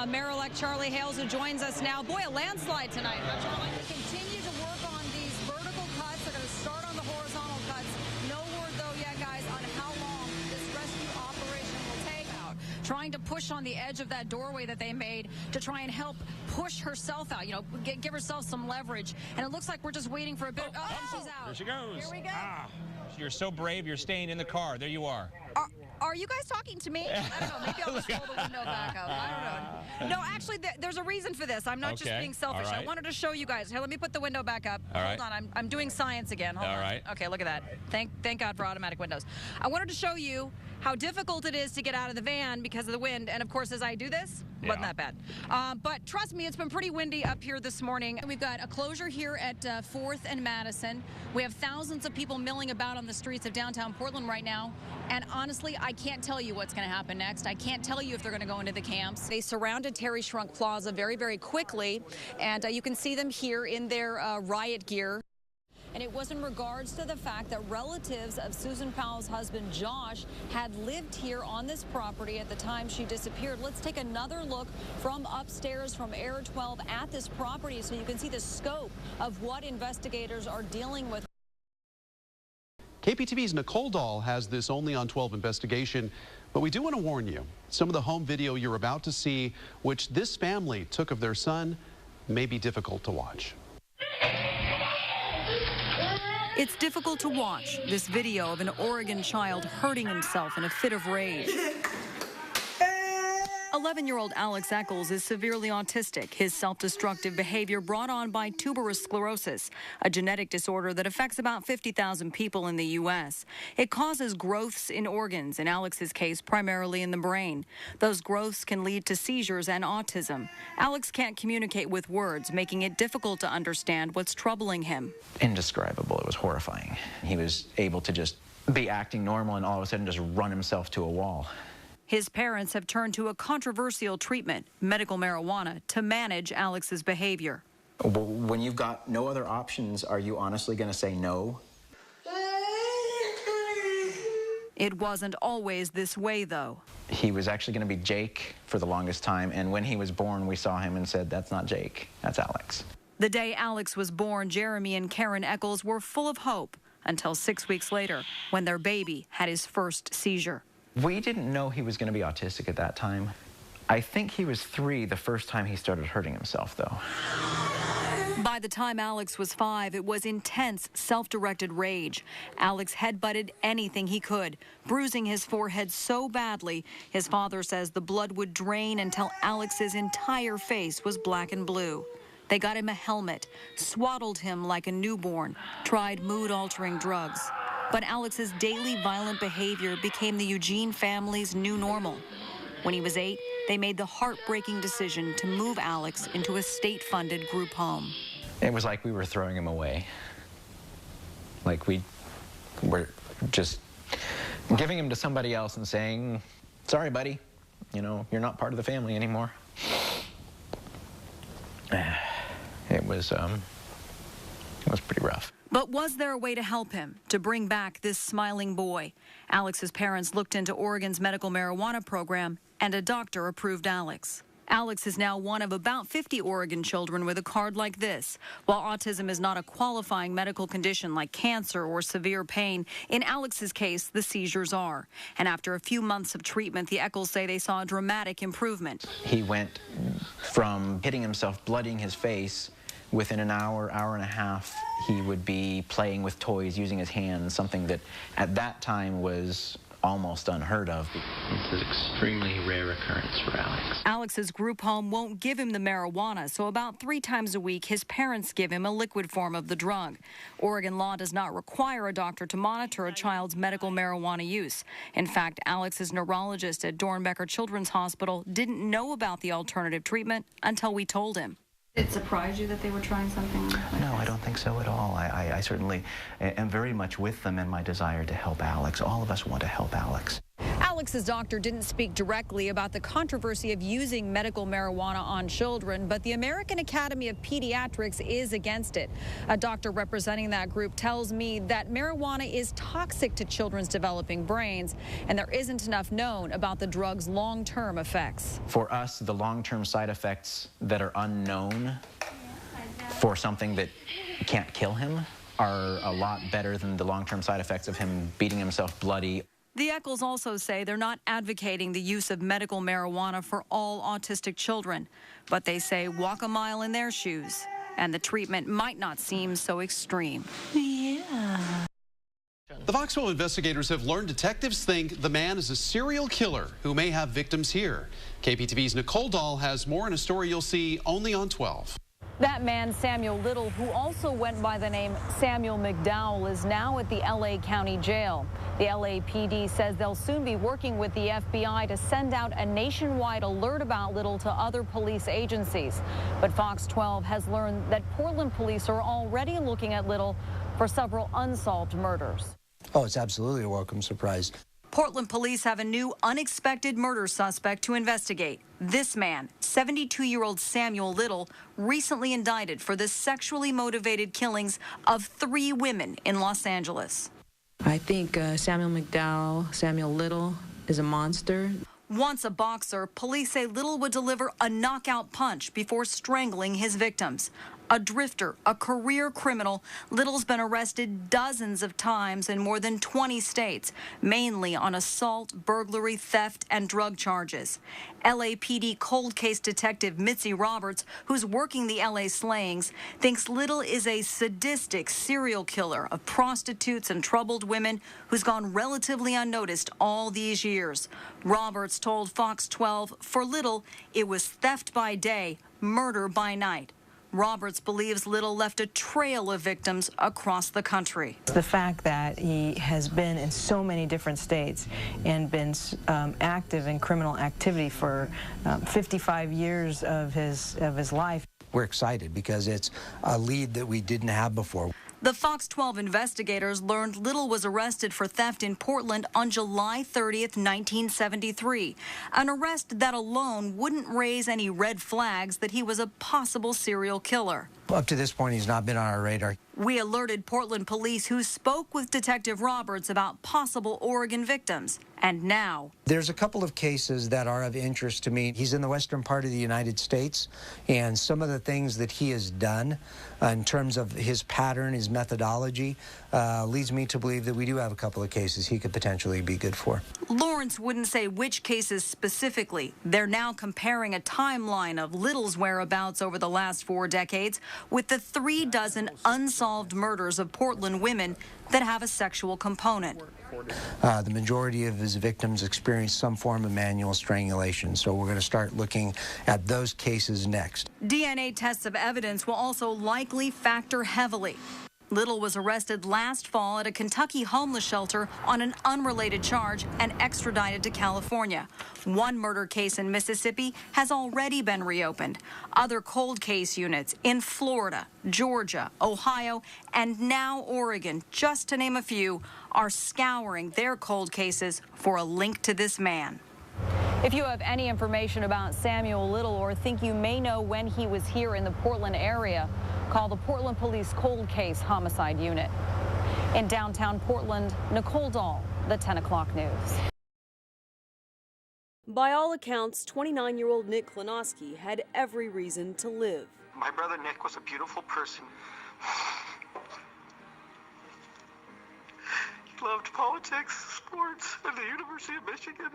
Mayor-elect Charlie Hales, who joins us now. Boy, a landslide tonight, huh, Charlie? Continue to work on these vertical cuts. They're going to start on the horizontal cuts. No word, though, yet, guys, on how long this rescue operation will take. Trying to push on the edge of that doorway that they made to try and help push herself out, you know, give herself some leverage. And it looks like we're just waiting for a bit. Oh, and she's out. There she goes. Here we go. You're so brave, you're staying in the car. There you are. Are you guys talking to me? I don't know. Maybe I'll just roll the window back up. I don't know. No, actually, there's a reason for this. I'm not just being selfish. Right. I wanted to show you guys. Here, let me put the window back up. All Hold on. I'm doing science again. Hold on. Right. Okay, look at that. Thank God for automatic windows. I wanted to show you how difficult it is to get out of the van because of the wind. And, of course, as I do this, wasn't that bad. But trust me, it's been pretty windy up here this morning. We've got a closure here at 4th and Madison. We have thousands of people milling about on the streets of downtown Portland right now. And honestly, I can't tell you what's going to happen next. I can't tell you if they're going to go into the camps. They surrounded Terry Shrunk Plaza very, very quickly. And you can see them here in their riot gear. And it was in regards to the fact that relatives of Susan Powell's husband, Josh, had lived here on this property at the time she disappeared. Let's take another look from upstairs from Air 12 at this property so you can see the scope of what investigators are dealing with. KPTV's Nicole Dahl has this only on 12 investigation, but we do want to warn you. Some of the home video you're about to see, which this family took of their son, may be difficult to watch. It's difficult to watch this video of an Oregon child hurting himself in a fit of rage. 11-year-old Alex Eccles is severely autistic. His self-destructive behavior brought on by tuberous sclerosis, a genetic disorder that affects about 50,000 people in the U.S. It causes growths in organs, in Alex's case, primarily in the brain. Those growths can lead to seizures and autism. Alex can't communicate with words, making it difficult to understand what's troubling him. Indescribable. It was horrifying. He was able to just be acting normal and all of a sudden just run himself to a wall. His parents have turned to a controversial treatment, medical marijuana, to manage Alex's behavior. When you've got no other options, are you honestly going to say no? It wasn't always this way, though. He was actually going to be Jake for the longest time, and when he was born, we saw him and said, that's not Jake, that's Alex. The day Alex was born, Jeremy and Karen Eccles were full of hope until 6 weeks later, when their baby had his first seizure. We didn't know he was going to be autistic at that time. I think he was 3 the first time he started hurting himself, though. By the time Alex was 5, it was intense, self-directed rage. Alex headbutted anything he could, bruising his forehead so badly, his father says the blood would drain until Alex's entire face was black and blue. They got him a helmet, swaddled him like a newborn, tried mood-altering drugs. But Alex's daily violent behavior became the Eugene family's new normal. When he was 8, they made the heartbreaking decision to move Alex into a state-funded group home. It was like we were throwing him away. Like we were just giving him to somebody else and saying, sorry, buddy, you know, you're not part of the family anymore. It was pretty rough. But was there a way to help him, to bring back this smiling boy? Alex's parents looked into Oregon's medical marijuana program, and a doctor approved Alex. Alex is now one of about 50 Oregon children with a card like this. While autism is not a qualifying medical condition like cancer or severe pain, in Alex's case, the seizures are. And after a few months of treatment, the Eccles say they saw a dramatic improvement. He went from hitting himself, blooding his face. Within an hour, hour and a half, he would be playing with toys, using his hands, something that at that time was almost unheard of. It's an extremely rare occurrence for Alex. Alex's group home won't give him the marijuana, so about 3 times a week, his parents give him a liquid form of the drug. Oregon law does not require a doctor to monitor a child's medical marijuana use. In fact, Alex's neurologist at Dornbecker Children's Hospital didn't know about the alternative treatment until we told him. Did it surprise you that they were trying something like this? No, I don't think so at all. I certainly am very much with them in my desire to help Alex. All of us want to help Alex. Alex Alex's doctor didn't speak directly about the controversy of using medical marijuana on children, but the American Academy of Pediatrics is against it. A doctor representing that group tells me that marijuana is toxic to children's developing brains, and there isn't enough known about the drug's long-term effects. For us, the long-term side effects that are unknown for something that can't kill him are a lot better than the long-term side effects of him beating himself bloody. The Eccles also say they're not advocating the use of medical marijuana for all autistic children, but they say walk a mile in their shoes, and the treatment might not seem so extreme. Yeah. The Fox 12 investigators have learned detectives think the man is a serial killer who may have victims here. KPTV's Nicole has more in a story you'll see only on 12. That man, Samuel Little, who also went by the name Samuel McDowell, is now at the LA County Jail. The LAPD says they'll soon be working with the FBI to send out a nationwide alert about Little to other police agencies. But Fox 12 has learned that Portland police are already looking at Little for several unsolved murders. Oh, it's absolutely a welcome surprise. Portland police have a new unexpected murder suspect to investigate. This man, 72-year-old Samuel Little, recently indicted for the sexually motivated killings of 3 women in Los Angeles. I think Samuel Little, is a monster. Once a boxer, police say Little would deliver a knockout punch before strangling his victims. A drifter, a career criminal, Little's been arrested dozens of times in more than 20 states, mainly on assault, burglary, theft, and drug charges. LAPD cold case detective Mitzi Roberts, who's working the LA slayings, thinks Little is a sadistic serial killer of prostitutes and troubled women who's gone relatively unnoticed all these years. Roberts told Fox 12, for Little, it was theft by day, murder by night. Roberts believes Little left a trail of victims across the country. The fact that he has been in so many different states and been active in criminal activity for 55 years of his life. We're excited because it's a lead that we didn't have before. The Fox 12 investigators learned Little was arrested for theft in Portland on July 30th, 1973. An arrest that alone wouldn't raise any red flags that he was a possible serial killer. Up to this point, he's not been on our radar. We alerted Portland police, who spoke with Detective Roberts about possible Oregon victims. And now there's a couple of cases that are of interest to me. He's in the western part of the United States, and some of the things that he has done in terms of his pattern, his methodology, leads me to believe that we do have a couple of cases he could potentially be good for. Lawrence wouldn't say which cases specifically. They're now comparing a timeline of Little's whereabouts over the last 4 decades with the 36 unsolved murders of Portland women that have a sexual component. The majority of his victims experienced some form of manual strangulation, so we're going to start looking at those cases next. DNA tests of evidence will also likely factor heavily. Little was arrested last fall at a Kentucky homeless shelter on an unrelated charge and extradited to California. One murder case in Mississippi has already been reopened. Other cold case units in Florida, Georgia, Ohio, and now Oregon, just to name a few, are scouring their cold cases for a link to this man. If you have any information about Samuel Little or think you may know when he was here in the Portland area, call the Portland Police Cold Case Homicide Unit. In downtown Portland, Nicole, the 10 o'clock news. By all accounts, 29-year-old Nick Klanoski had every reason to live. My brother Nick was a beautiful person. He loved politics, sports, and the University of Michigan.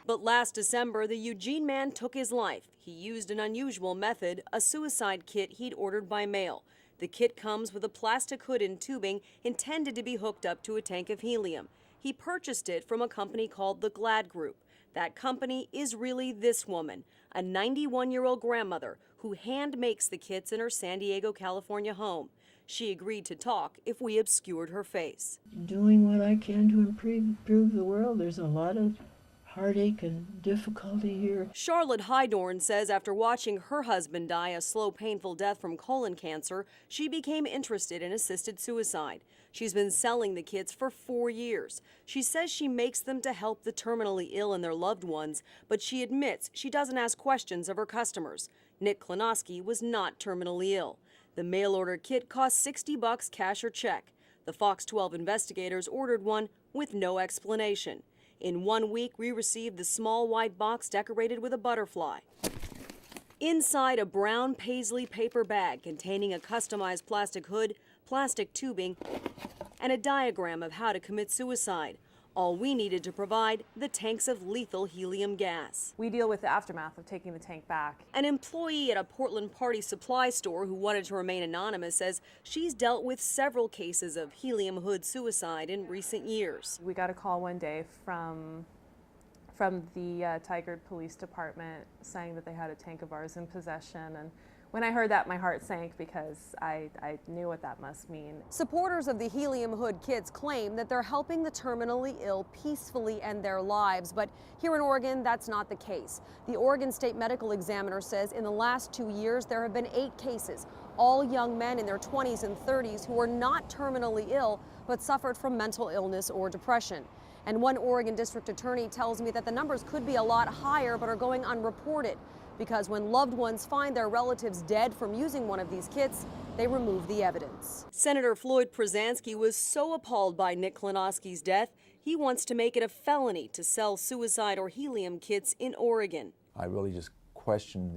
But last December, the Eugene man took his life. He used an unusual method, a suicide kit he'd ordered by mail. The kit comes with a plastic hood and tubing intended to be hooked up to a tank of helium. He purchased it from a company called the Glad Group. That company is really this woman, a 91-year-old grandmother who hand makes the kits in her San Diego, California home. She agreed to talk if we obscured her face. Doing what I can to improve the world. There's a lot of heartache and difficulty here. Charlotte Hydorn says after watching her husband die a slow, painful death from colon cancer, she became interested in assisted suicide. She's been selling the kits for 4 years. She says she makes them to help the terminally ill and their loved ones, but she admits she doesn't ask questions of her customers. Nick Klonowski was not terminally ill. The mail-order kit cost $60 cash or check. The Fox 12 investigators ordered one with no explanation. In 1 week, we received the small white box decorated with a butterfly. Inside, a brown paisley paper bag containing a customized plastic hood, plastic tubing, and a diagram of how to commit suicide. All we needed to provide, the tanks of lethal helium gas. We deal with the aftermath of taking the tank back. An employee at a Portland party supply store who wanted to remain anonymous says she's dealt with several cases of helium hood suicide in recent years. We got a call one day from the Tigard Police Department saying that they had a tank of ours in possession, and when I heard that, my heart sank because I knew what that must mean. Supporters of the helium hood kits claim that they're helping the terminally ill peacefully end their lives, but here in Oregon, that's not the case. The Oregon State Medical Examiner says in the last 2 years, there have been 8 cases, all young men in their 20s and 30s who were not terminally ill, but suffered from mental illness or depression. And one Oregon district attorney tells me that the numbers could be a lot higher, but are going unreported, because when loved ones find their relatives dead from using one of these kits, they remove the evidence. Senator Floyd Przansky was so appalled by Nick Klonowski's death, he wants to make it a felony to sell suicide or helium kits in Oregon. I really just question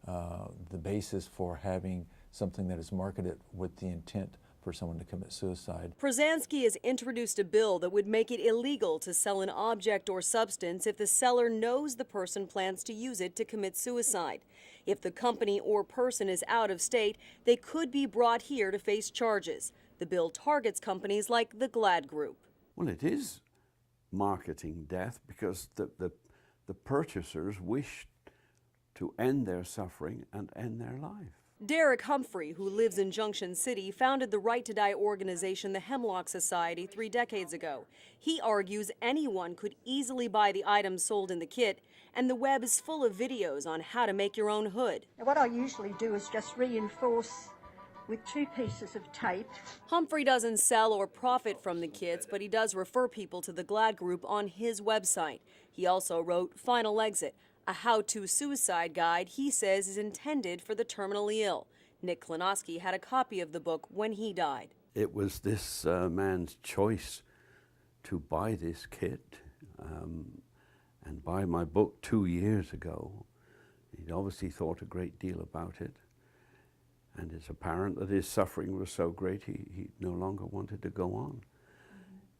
the basis for having something that is marketed with the intent for someone to commit suicide. Przansky has introduced a bill that would make it illegal to sell an object or substance if the seller knows the person plans to use it to commit suicide. If the company or person is out of state, they could be brought here to face charges. The bill targets companies like the Glad Group. Well, it is marketing death because the purchasers wish to end their suffering and end their life. Derek Humphrey, who lives in Junction City, founded the Right to Die organization, the Hemlock Society, 3 decades ago. He argues anyone could easily buy the items sold in the kit, and the web is full of videos on how to make your own hood. What I usually do is just reinforce with 2 pieces of tape. Humphrey doesn't sell or profit from the kits, but he does refer people to the Glad Group on his website. He also wrote Final Exit, a how-to suicide guide he says is intended for the terminally ill. Nick Klonowski had a copy of the book when he died. It was this man's choice to buy this kit and buy my book 2 years ago. He'd obviously thought a great deal about it, and it's apparent that his suffering was so great he no longer wanted to go on.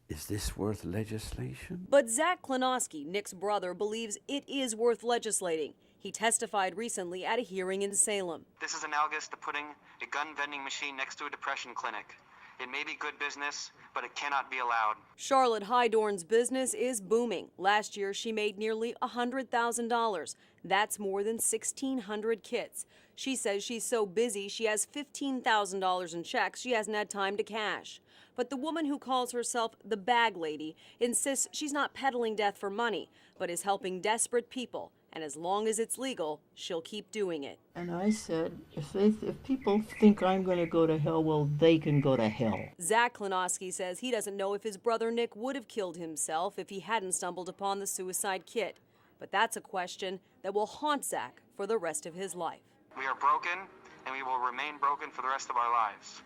Is this worth legislation? But Zach Klonowski, Nick's brother, believes it is worth legislating. He testified recently at a hearing in Salem. This is analogous to putting a gun vending machine next to a depression clinic. It may be good business, but it cannot be allowed. Charlotte Hydorn's business is booming. Last year, she made nearly $100,000. That's more than 1,600 kits. She says she's so busy she has $15,000 in checks she hasn't had time to cash. But the woman who calls herself the Bag Lady insists she's not peddling death for money, but is helping desperate people. And as long as it's legal, she'll keep doing it. And I said, if people think I'm going to go to hell, well, they can go to hell. Zach Klonowski says he doesn't know if his brother Nick would have killed himself if he hadn't stumbled upon the suicide kit. But that's a question that will haunt Zach for the rest of his life. We are broken, and we will remain broken for the rest of our lives.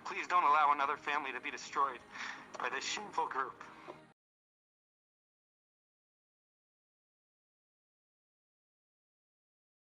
Please don't allow another family to be destroyed by this shameful group.